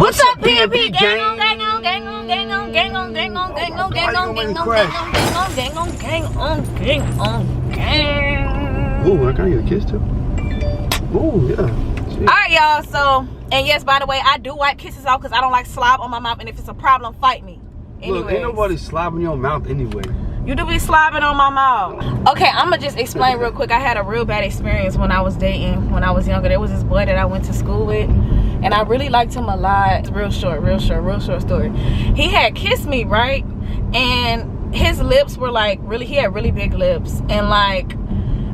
What's up, PMP gang on, gang on, gang on, gang on, gang on, gang on, gang on, gang on, gang on, gang on, gang on, gang on, gang on, gang. Ooh, I gotta get a kiss too. Ooh, yeah. Alright, y'all, so, and yes, by the way, I do wipe kisses off because I don't like slob on my mouth, and if it's a problem, fight me. Look, ain't nobody slobbing your mouth anyway. You do be slobbing on my mouth. Okay, I'm gonna just explain real quick. I had a real bad experience when I was dating, when I was younger. There was this boy that I went to school with, and I really liked him a lot. It's real short story. He had kissed me, right? And his lips were like really, he had really big lips, and like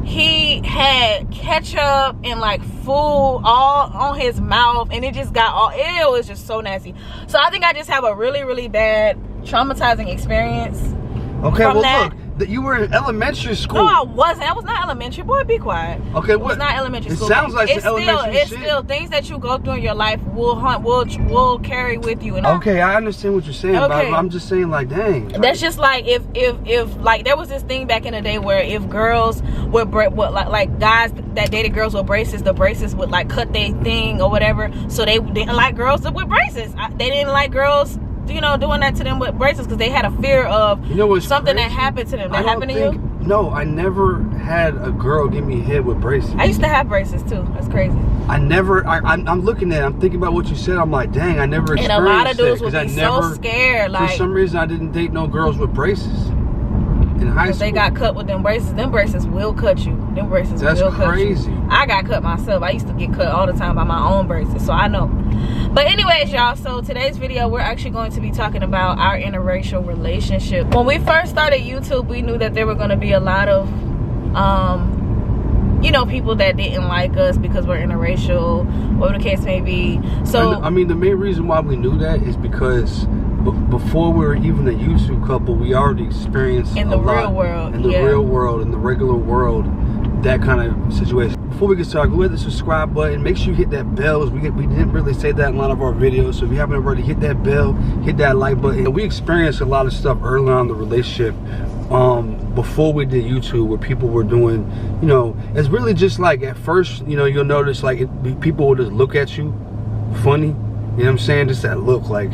he had ketchup and like food all on his mouth, and it just got all, it was just so nasty. So I think I just have a really, really bad traumatizing experience. Okay, well that. Look, you were in elementary school. No, I wasn't. I was not elementary. Boy, be quiet. Okay, what? It was not elementary school. It sounds like it's elementary shit. It's still things that you go through in your life will carry with you. And okay, I understand what you're saying, okay. But I'm just saying, like, dang. That's just like if like there was this thing back in the day where if girls would like guys that dated girls with braces, the braces would like cut their thing or whatever. So they didn't like girls with braces. They didn't like girls, you know, doing that to them with braces because they had a fear of something that happened to them. That happened to you? No, I never had a girl give me head with braces. I used to have braces too. That's crazy. I never. I'm looking at it. I'm thinking about what you said. I'm like, dang, I never experienced that. And a lot of dudes would be so scared. Like, for some reason, I didn't date no girls with braces in high school. They got cut with them braces. Them braces will cut you. Them braces will cut you. That's crazy. I got cut myself. I used to get cut all the time by my own braces, so I know. But anyways, y'all, so today's video, we're actually going to be talking about our interracial relationship. When we first started YouTube, we knew that there were going to be a lot of, you know, people that didn't like us because we're interracial, whatever the case may be. So, I mean, the main reason why we knew that is because before we were even a YouTube couple, we already experienced in the real world, in the real world, in the regular world, that kind of situation. Before we get started, go ahead and subscribe button. Make sure you hit that bell. We didn't really say that in a lot of our videos, so if you haven't already, hit that bell, hit that like button. We experienced a lot of stuff early on in the relationship before we did YouTube, where people were doing, you know, it's really just like at first, you know, you'll notice like people will just look at you funny, you know what I'm saying? Just that look, like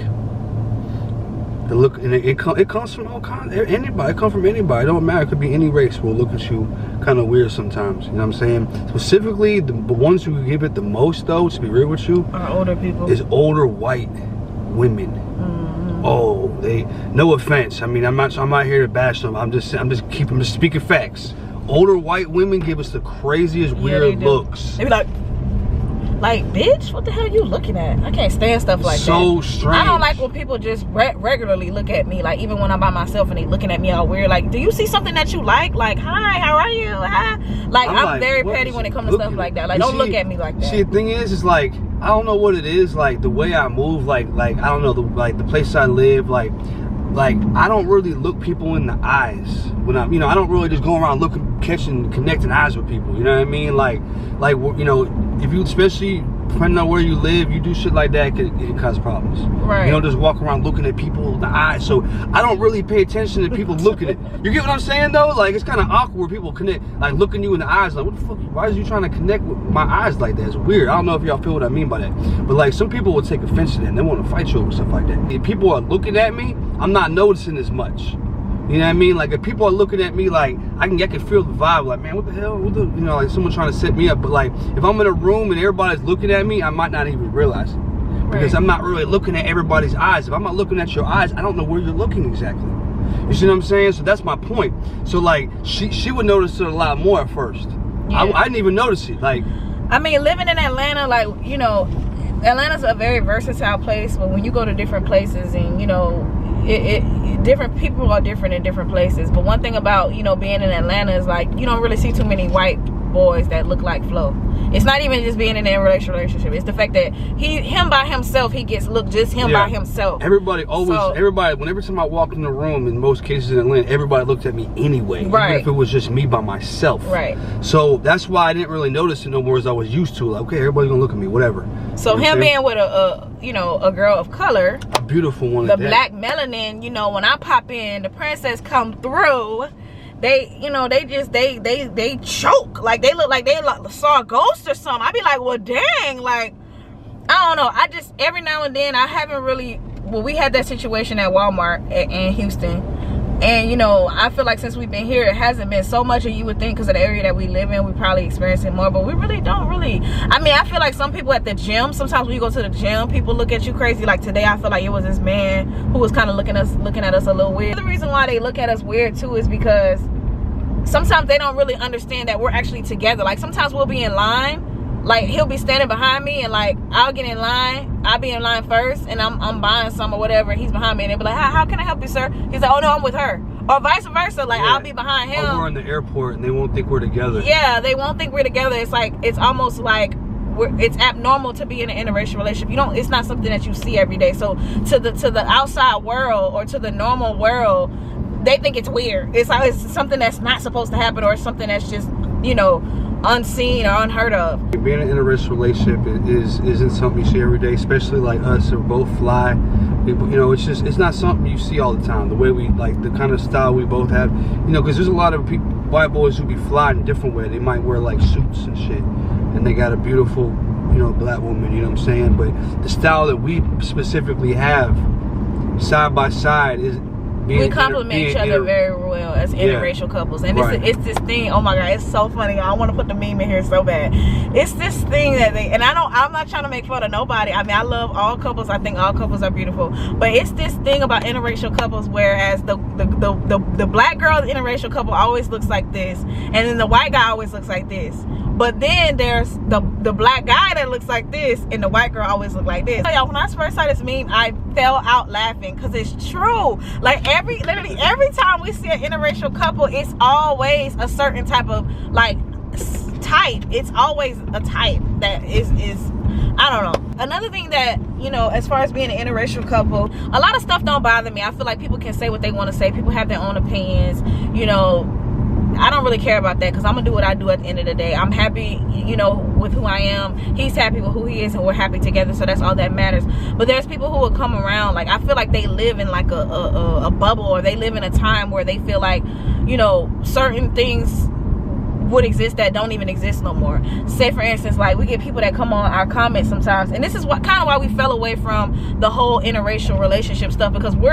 the look, and it comes from all kinds, anybody. It comes from anybody. It don't matter. It could be any race will look at you kind of weird sometimes. You know what I'm saying? Specifically, the ones who give it the most, though, to be real with you, are older people. Is older white women. Oh, no offense. I mean, I'm not here to bash them. I'm just speaking facts. Older white women give us the craziest weird looks. They be like, bitch, what the hell are you looking at? I can't stand stuff like that. So strange. I don't like when people just regularly look at me, like even when I'm by myself and they looking at me all weird. Like, do you see something that you like? Like, hi, how are you? Hi. Like, I'm very petty when it comes to stuff like that. Like, don't look at me like that. See, the thing is like, I don't know what it is. Like the way I move, like I don't know, the place I live, like I don't really look people in the eyes when I'm, you know, I don't really just go around looking, catching, connecting eyes with people. You know what I mean? Like you know, if you, especially depending on where you live, you do shit like that, it can cause problems. Right. You don't just walk around looking at people in the eyes. So I don't really pay attention to people looking at. You get what I'm saying though? Like it's kind of awkward. People connect, like looking you in the eyes. Like, what the fuck? Why is you trying to connect with my eyes like that? It's weird. I don't know if y'all feel what I mean by that. But like some people will take offense to that and they want to fight you over stuff like that. If people are looking at me, I'm not noticing as much. You know what I mean? Like if people are looking at me, like I can feel the vibe. Like, man, what the hell? What the, you know, like someone trying to set me up. But like if I'm in a room and everybody's looking at me, I might not even realize it because I'm not really looking at everybody's eyes. If I'm not looking at your eyes, I don't know where you're looking exactly. You see what I'm saying? So that's my point. So like she would notice it a lot more at first. Yeah. I didn't even notice it. Like, I mean, living in Atlanta, like, you know, Atlanta's a very versatile place. But when you go to different places and, you know, different people are different in different places. But one thing about, you know, being in Atlanta is like you don't really see too many white boys that look like Phlo. It's not even just being in a relationship. It's the fact that him by himself, he gets looked just him by himself. Everybody always, whenever time I walked in the room, in most cases in Atlanta, everybody looked at me anyway. Right. Even if it was just me by myself. Right. So that's why I didn't really notice it no more as I was used to. Like, okay, everybody's gonna look at me, whatever. So him being with you know, a girl of color, a beautiful one, the black melanin, you know, when I pop in, the princess come through. They, you know, they choke. Like they look like they saw a ghost or something. I be like, well, dang, like I don't know. I just, every now and then, I haven't really, well, we had that situation at Walmart in Houston. And, you know, I feel like since we've been here, it hasn't been so much. And you would think because of the area that we live in, we probably experience it more. But we really don't really. I mean, I feel like some people at the gym, sometimes when you go to the gym, people look at you crazy. Like today, I feel like it was this man who was kind of looking at us a little weird. The reason why they look at us weird, too, is because sometimes they don't really understand that we're actually together. Like sometimes we'll be in line. Like he'll be standing behind me and like I'll get in line. I'll be in line first and I'm buying some or whatever. He's behind me and they'll be like, how can I help you, sir? He's like, oh no, I'm with her. Or vice versa. Like I'll be behind him. Or we're in the airport and they won't think we're together. Yeah, they won't think we're together. It's like, it's almost like it's abnormal to be in an interracial relationship. It's not something that you see every day. So to the outside world or to the normal world, they think it's weird. It's like it's something that's not supposed to happen or something that's just, you know, unseen or unheard of. Being in an interracial relationship isn't something you see every day, especially like us who both fly. People, you know, it's not something you see all the time. The way we like, the kind of style we both have, you know, because there's a lot of people, white boys who be fly in a different way. They might wear like suits and shit, and they got a beautiful, you know, black woman. You know what I'm saying? But the style that we specifically have, side by side, is. We complement each other very well as interracial couples, and it's this thing. Oh my god, it's so funny. I want to put the meme in here so bad. It's this thing that they, and I'm not trying to make fun of nobody. I mean, I love all couples. I think all couples are beautiful, but it's this thing about interracial couples. Whereas the black girl interracial couple always looks like this, and then the white guy always looks like this. But then there's the black guy that looks like this, and the white girl always look like this. Y'all, when I first saw this meme, I fell out laughing because it's true. Like literally every time we see an interracial couple, it's always a certain type of like type. It's always a type that is I don't know. Another thing that, you know, as far as being an interracial couple, a lot of stuff don't bother me. I feel like people can say what they want to say. People have their own opinions, you know. I don't really care about that because I'm gonna do what I do at the end of the day. I'm happy, you know, with who I am. He's happy with who he is, and we're happy together. So that's all that matters. But there's people who will come around, like I feel like they live in like a bubble, or they live in a time where they feel like, you know, certain things would exist that don't even exist no more. Say for instance, like we get people that come on our comments sometimes, and this is what kind of why we fell away from the whole interracial relationship stuff, because we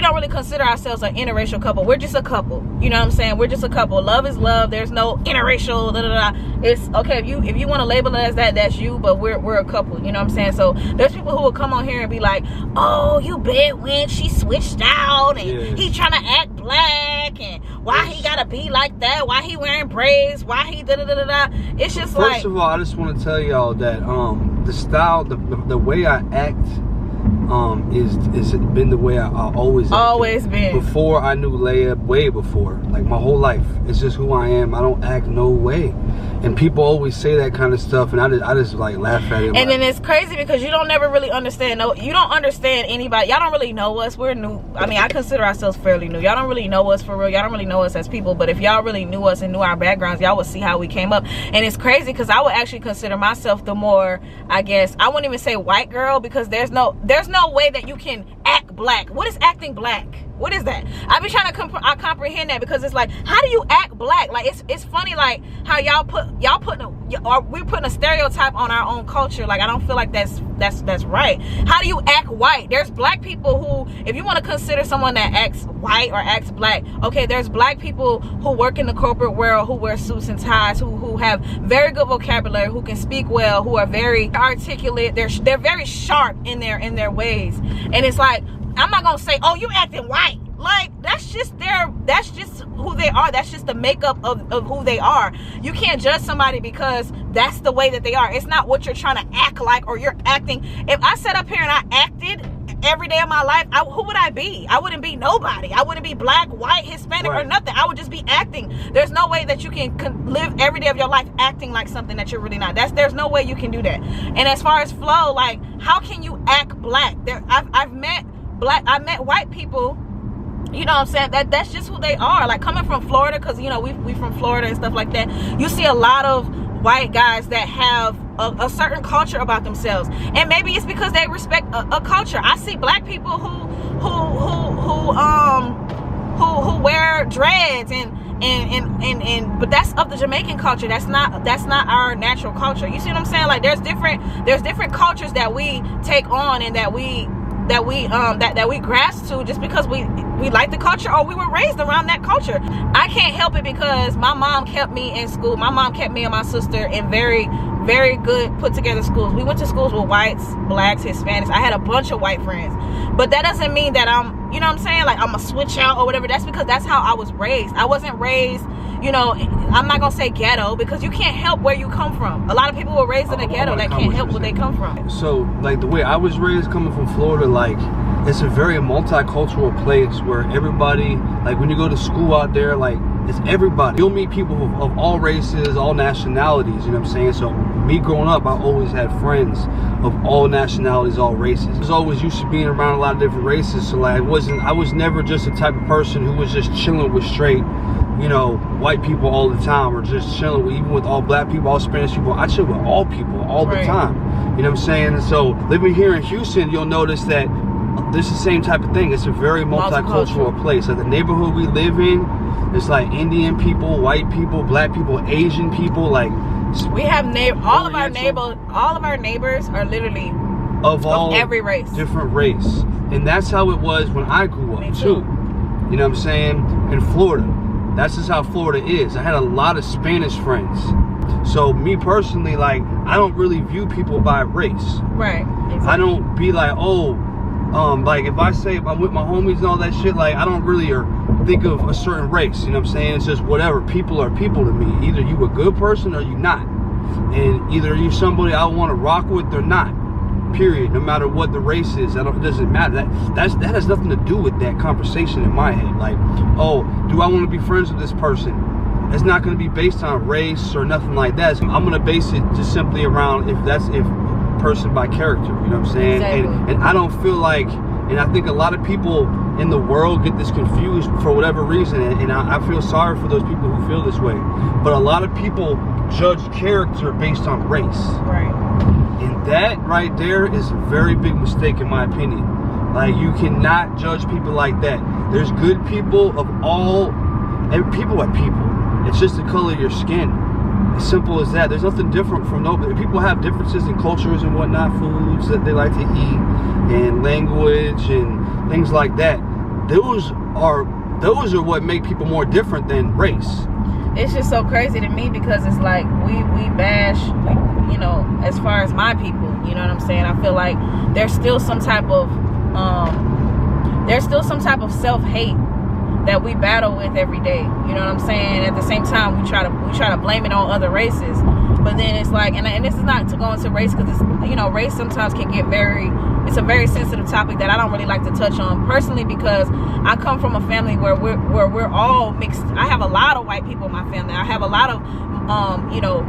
don't really consider ourselves an interracial couple. We're just a couple. You know what I'm saying? We're just a couple. Love is love. There's no interracial. Da, da, da. It's okay if you want to label it as that, that's you. But we're a couple. You know what I'm saying? So there's people who will come on here and be like, "Oh, you bet when she switched out and he trying to act black and why he gotta be like that? Why he wearing braids? Why he da da da da da?" It's just like. First of all, I just want to tell y'all that the style, the way I act. Is been the way I always been before I knew Leia, way before, like my whole life. It's just who I am. I don't act no way, and people always say that kind of stuff, and I just like laugh at it. And then it's crazy because you don't never really understand. No, you don't understand anybody. Y'all don't really know us. We're new. I mean, I consider ourselves fairly new. Y'all don't really know us for real. Y'all don't really know us as people. But if y'all really knew us and knew our backgrounds, y'all would see how we came up. And it's crazy because I would actually consider myself the more, I guess, I wouldn't even say white girl, because there's no way that you can act black. What is acting black? What is that? I be trying to comprehend that, because it's like, how do you act black? Like it's funny, like how we're putting a stereotype on our own culture. Like I don't feel like that's right. How do you act white? There's black people who, if you want to consider someone that acts white or acts black, okay, there's black people who work in the corporate world, who wear suits and ties, who have very good vocabulary, who can speak well, who are very articulate. They're very sharp in their ways. And it's like, I'm not gonna say, oh, you acting white. Like that's just who they are. That's just the makeup of who they are. You can't judge somebody because that's the way that they are. It's not what you're trying to act like, or you're acting. If I sat up here and I acted every day of my life, who would I be? I wouldn't be nobody. I wouldn't be black, white, Hispanic, or nothing. I would just be acting. There's no way that you can live every day of your life acting like something that you're really not. There's no way you can do that. And as far as Phlo, like, how can you act black? I've met white people, you know what I'm saying, that's just who they are. Like coming from Florida, because you know we from Florida and stuff like that, you see a lot of white guys that have a certain culture about themselves, and maybe it's because they respect a culture. I see black people who wear dreads and but that's of the Jamaican culture. That's not our natural culture. You see what I'm saying? Like there's different cultures that we take on and that we grasp to just because we like the culture or we were raised around that culture. I can't help it because my mom kept me in school. My mom kept me and my sister in very, very good put together schools. We went to schools with whites, blacks, Hispanics. I had a bunch of white friends, but that doesn't mean that I'm, you know what I'm saying, like I'm a switch out or whatever. That's because that's how I was raised. I wasn't raised, you know, I'm not gonna say ghetto because you can't help where you come from. A lot of people were raised in the ghetto that can't help where they come from. So like the way I was raised coming from Florida, like it's a very multicultural place where everybody, like when you go to school out there, like it's everybody. You'll meet people of all races, all nationalities, you know what I'm saying? So me growing up, I always had friends of all nationalities, all races. I was always used to being around a lot of different races, so like I was never just the type of person who was just chilling with straight, you know, white people all the time, or just chilling with, even with all black people, all Spanish people. I chill with all people all the time, you know what I'm saying? And so living here in Houston, you'll notice that this is the same type of thing. It's a very multicultural place. Like the neighborhood we live in, it's like Indian people, white people, black people, Asian people. Like we have all of our neighbors are literally of every race, different race, and that's how it was when I grew up too. You know what I'm saying? In Florida, that's just how Florida is. I had a lot of Spanish friends. So me personally, like I don't really view people by race. Right. Exactly. I don't be like, oh. Like if I'm with my homies and all that shit, like I don't really think of a certain race, you know what I'm saying? It's just whatever. People are people to me. Either you a good person or you not, and either you somebody I want to rock with or not, period. No matter what the race is, it doesn't matter. That has nothing to do with that conversation in my head. Like, oh, do I want to be friends with this person? It's not going to be based on race or nothing like that. So I'm going to base it just simply around if person by character, you know what I'm saying? Exactly. And I don't feel like, and I think a lot of people in the world get this confused for whatever reason, and I feel sorry for those people who feel this way, but a lot of people judge character based on race. Right. And that right there is a very big mistake in my opinion. Like you cannot judge people like that. There's good people of all, and people are people. It's just the color of your skin. As simple as that. There's nothing different from nobody. People have differences in cultures and whatnot, foods that they like to eat, and language and things like that. Those are what make people more different than race. It's just so crazy to me because it's like we bash, you know, as far as my people, you know what I'm saying? I feel like there's still some type of self-hate that we battle with every day, you know what I'm saying? At the same time, we try to blame it on other races, but then it's like, and this is not to go into race because it's, you know, race sometimes can get it's a very sensitive topic that I don't really like to touch on personally because I come from a family where we're all mixed. I have a lot of white people in my family. I have a lot of you know,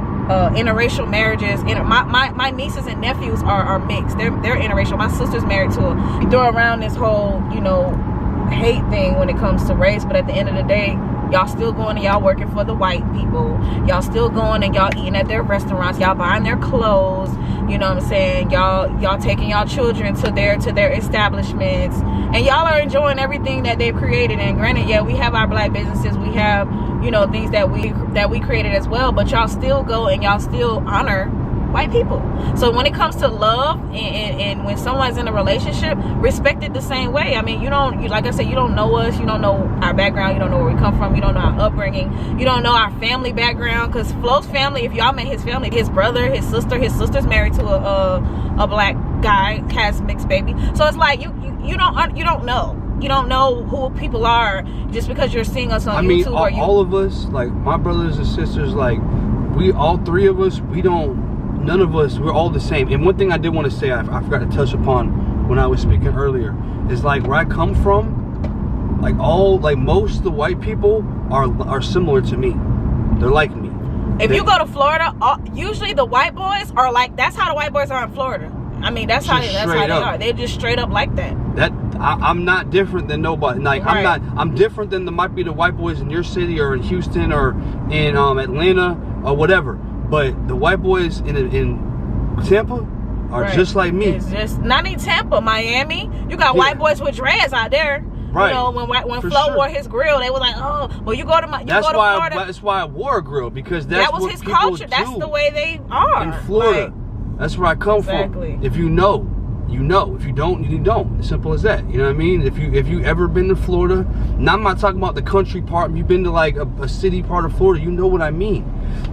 interracial marriages. My nieces and nephews are mixed. They're interracial. My sister's married to we throw around this whole, you know, hate thing when it comes to race, but at the end of the day, y'all still going and y'all working for the white people. Y'all still going and y'all eating at their restaurants. Y'all buying their clothes. You know what I'm saying? Y'all taking y'all children to their establishments, and y'all are enjoying everything that they've created. And granted, yeah, we have our black businesses. We have, you know, things that we created as well. But y'all still go and y'all still honor white people. So when it comes to love and when someone's in a relationship, respect it the same way. I mean, like I said, you don't know us, you don't know our background, you don't know where we come from, you don't know our upbringing, you don't know our family background, because Phlo's family, if y'all met his family, his brother, his sister's married to a black guy, has mixed baby. So it's like you don't know who people are just because you're seeing us on YouTube. I mean, all of us, like my brothers and sisters, like all three of us, none of us, we're all the same. And one thing I did want to say, I forgot to touch upon when I was speaking earlier, is like where I come from, like most of the white people are similar to me. They're like me. If you go to Florida, usually the white boys are like, that's how the white boys are in Florida. I mean, that's how they are. They're just straight up like that. I'm not different than nobody. Like right. I'm different than might be the white boys in your city or in Houston or in Atlanta or whatever. But the white boys in Tampa are just like me. It's just not in Tampa, Miami. You got white boys with dreads out there. Right. You know, when For Phlo sure. wore his grill, they were like, oh, well, you go to Florida. That's why I wore a grill, because that was what his people culture. do That's the way they are in Florida. Like, that's where I come from. If you know, you know. If you don't, you don't. As simple as that. You know what I mean? If you ever been to Florida, now I'm not talking about the country part. If you've been to like a city part of Florida, you know what I mean.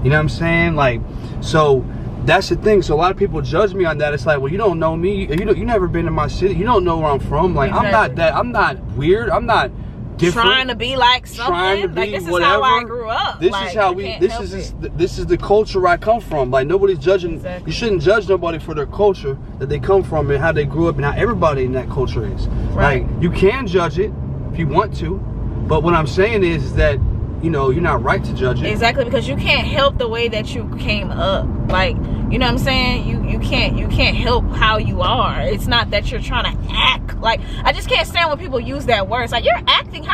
You know what I'm saying? Like, so that's the thing. So a lot of people judge me on that. It's like, well, you don't know me. You never been to my city. You don't know where I'm from. Like, exactly. I'm not weird. I'm not different. Trying to be like something. Trying to be like, this whatever. is how I grew up. This like, is how we. This is the culture I come from. Like, nobody's judging. Exactly. You shouldn't judge nobody for their culture that they come from and how they grew up and how everybody in that culture is. Right. Like, you can judge it if you want to, but what I'm saying is that, you know, you're not right to judge it. Exactly, because you can't help the way that you came up. Like, you know what I'm saying? You can't help how you are. It's not that you're trying to act. Like, I just can't stand when people use that word. It's like, you're acting.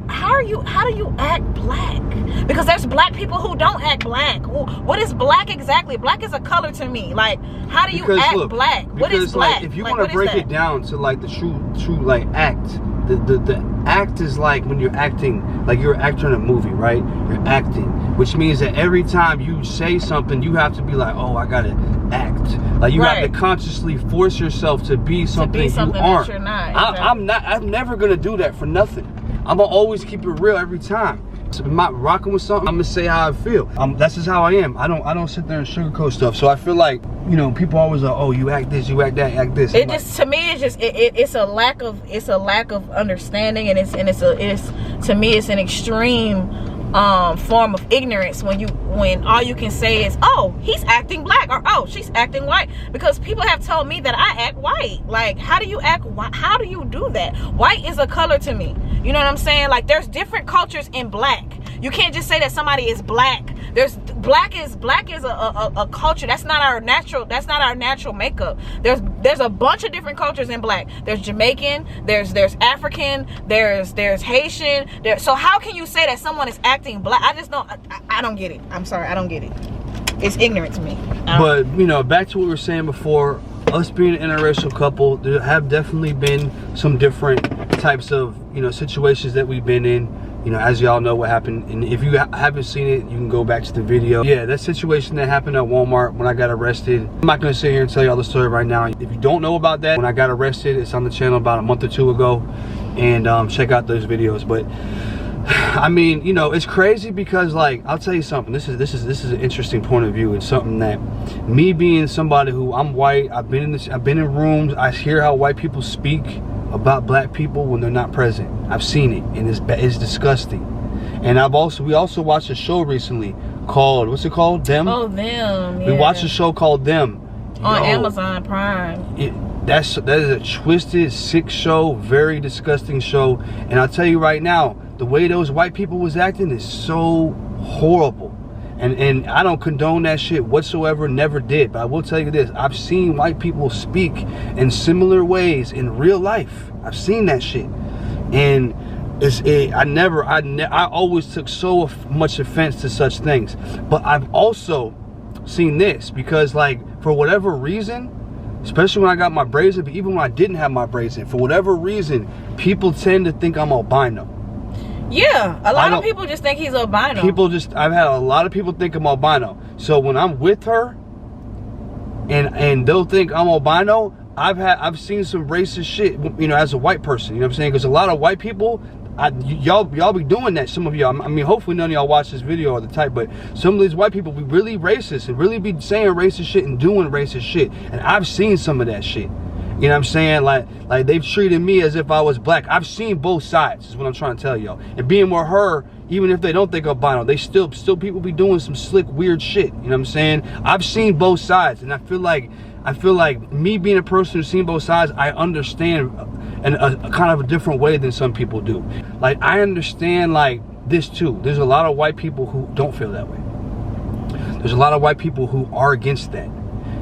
How do you act black? Because there's black people who don't act black. What is black exactly? Black is a color to me. Like, how do you act black? What is black? Like, if you want to break it down to like the true like act, the act is like when you're acting, like you're an actor in a movie, right? You're acting, which means that every time you say something, you have to be like, oh, I gotta act. Like, you have to consciously force yourself to be something, you aren't. That you're not. Exactly. I'm never gonna do that for nothing. I'm gonna always keep it real every time. So if I'm not rocking with something, I'm gonna say how I feel. That's just how I am. I don't sit there and sugarcoat stuff. So I feel like, you know, people always are, oh, you act this, you act that, act this. It just, to me, it's a lack of understanding, and to me it's an extreme form of ignorance when all you can say is, oh, he's acting black, or oh, she's acting white. Because people have told me that I act white. Like, how do you act white? How do you do that? White is a color to me. You know what I'm saying? Like, there's different cultures in black. You can't just say that somebody is black. Black is a culture. That's not our natural makeup. There's a bunch of different cultures in black. There's Jamaican, there's African, there's Haitian. So how can you say that someone is acting black? I don't get it. I'm sorry, I don't get it. It's ignorant to me. But, you know, back to what we were saying before, us being an interracial couple, there have definitely been some different types of, you know, situations that we've been in. You know, as y'all know what happened, and if you haven't seen it, you can go back to the video. Yeah, that situation that happened at Walmart when I got arrested. I'm not gonna sit here and tell y'all the story right now. If you don't know about that, when I got arrested, it's on the channel about a month or two ago, and check out those videos. But I mean, you know, it's crazy because, like, I'll tell you something. This is an interesting point of view. It's something that, me being somebody who, I'm white, I've been in rooms, I hear how white people speak about black people when they're not present. I've seen it, and it's disgusting. And we also watched a show recently called, what's it called? Them? Oh, Them. Yeah. We watched a show called Them. On Amazon Prime. That is a twisted, sick show, very disgusting show. And I'll tell you right now, the way those white people was acting is so horrible. And I don't condone that shit whatsoever, never did. But I will tell you this, I've seen white people speak in similar ways in real life. I've seen that shit. And I always took so much offense to such things. But I've also seen this because, like, for whatever reason, especially when I got my braids in, but even when I didn't have my braids in, for whatever reason, people tend to think I'm albino. Yeah, a lot of people just think he's albino. I've had a lot of people think I'm albino. So when I'm with her and they'll think I'm albino, I've seen some racist shit, you know, as a white person, you know what I'm saying? Because a lot of white people, y'all be doing that, some of y'all. I mean, hopefully none of y'all watch this video or the type, but some of these white people be really racist and really be saying racist shit and doing racist shit. And I've seen some of that shit. You know what I'm saying? Like they've treated me as if I was black. I've seen both sides, is what I'm trying to tell y'all. And being with her, even if they don't think albino, they still people be doing some slick, weird shit. You know what I'm saying? I've seen both sides, and I feel like me being a person who's seen both sides, I understand in a kind of a different way than some people do. Like, I understand like this too. There's a lot of white people who don't feel that way. There's a lot of white people who are against that.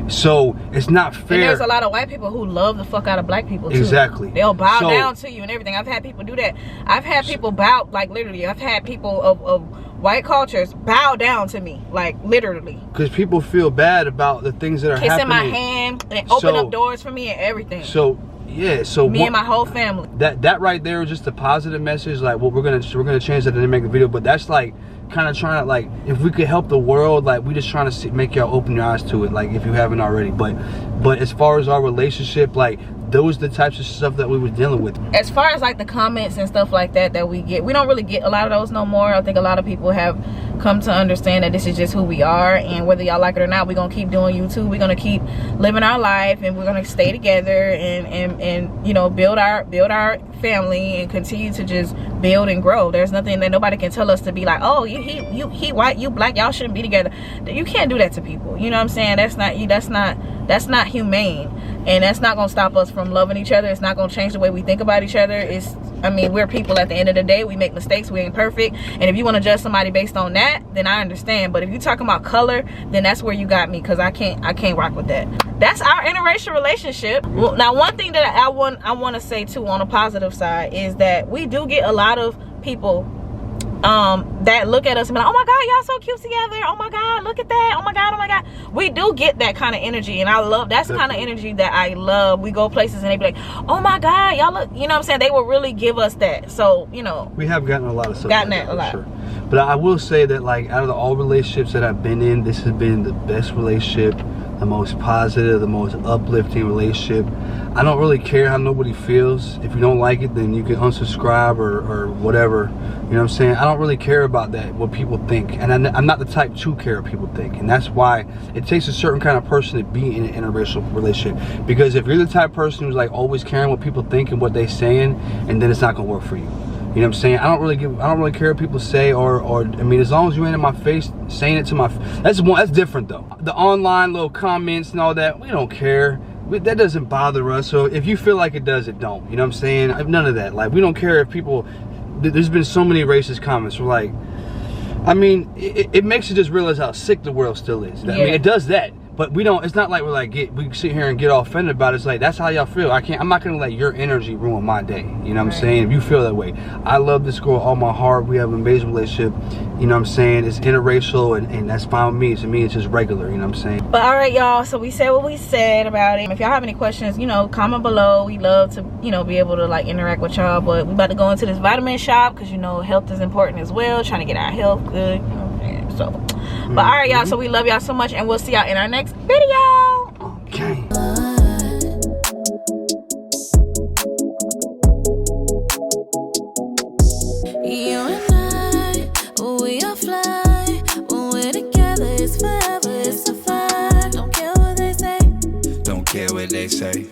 So it's not fair. And there's a lot of white people who love the fuck out of black people too. Exactly. They'll bow down to you and everything. I've had people do that. I've had people bow, like, literally. I've had people of white cultures bow down to me, like, literally. Because people feel bad about the things that are happening. Kissing my hand and open up doors for me and everything. So Yeah, so me and my whole family. That right there is just a positive message. Like, well, we're gonna change that and then make a video. But that's like kind of trying to, like, if we could help the world, like, we just trying to make y'all open your eyes to it, like, if you haven't already. But as far as our relationship, like, those are the types of stuff that we were dealing with. As far as like the comments and stuff like that we get, we don't really get a lot of those no more. I think a lot of people have come to understand that this is just who we are, and whether y'all like it or not, we're gonna keep doing YouTube. We're gonna keep living our life, and we're gonna stay together and you know, build our family and continue to just build and grow. There's nothing that nobody can tell us to be like, oh, he white, you black, y'all shouldn't be together. You can't do that to people. You know what I'm saying? That's not humane, and that's not gonna stop us from loving each other. It's not gonna change the way we think about each other. I mean, we're people at the end of the day. We make mistakes. We ain't perfect. And if you want to judge somebody based on that, then I understand. But if you're talking about color, then that's where you got me, because I can't rock with that. That's our interracial relationship. Well, now, one thing that I want to say too on a positive side is that we do get a lot of people that look at us and be like, oh my god, y'all so cute together, oh my god, look at that, oh my god. We do get that kind of energy, and I love that's the kind of energy that I love. We go places and they be like, oh my god, y'all look, you know what I'm saying? They will really give us that. So, you know, we have gotten a lot of stuff, sure. But I will say that, like, out of all relationships that I've been in, this has been the best relationship, the most positive, the most uplifting relationship. I don't really care how nobody feels. If you don't like it, then you can unsubscribe or whatever. You know what I'm saying? I don't really care about that, what people think. And I'm not the type to care what people think. And that's why it takes a certain kind of person to be in an interracial relationship. Because if you're the type of person who's like always caring what people think and what they're saying, and then it's not gonna work for you. You know what I'm saying? I don't really care what people say, or I mean, as long as you ain't in my face saying it to my that's different though. The online little comments and all that, we don't care. That doesn't bother us. So if you feel like it does, it don't. You know what I'm saying? None of that. Like, we don't care if people, there's been so many racist comments. We're like, I mean, it makes you just realize how sick the world still is. Yeah. I mean, it does that. But we don't, it's not like we're like, we sit here and get all offended about it. It's like, that's how y'all feel. I'm not gonna let your energy ruin my day. You know what I'm saying? If you feel that way. I love this girl with all my heart. We have an amazing relationship. You know what I'm saying? It's interracial, and that's fine with me. To me, it's just regular, you know what I'm saying? But all right, y'all, so we said what we said about it. If y'all have any questions, you know, comment below. We love to, you know, be able to like interact with y'all. But we about to go into this vitamin shop, because, you know, health is important as well. Trying to get our health good, you know what I'm saying? So, but all right, y'all, so we love y'all so much, and we'll see y'all in our next video. Okay. You and I, we are fly. When we're together, it's forever, it's a fire. Don't care what they say. Don't care what they say.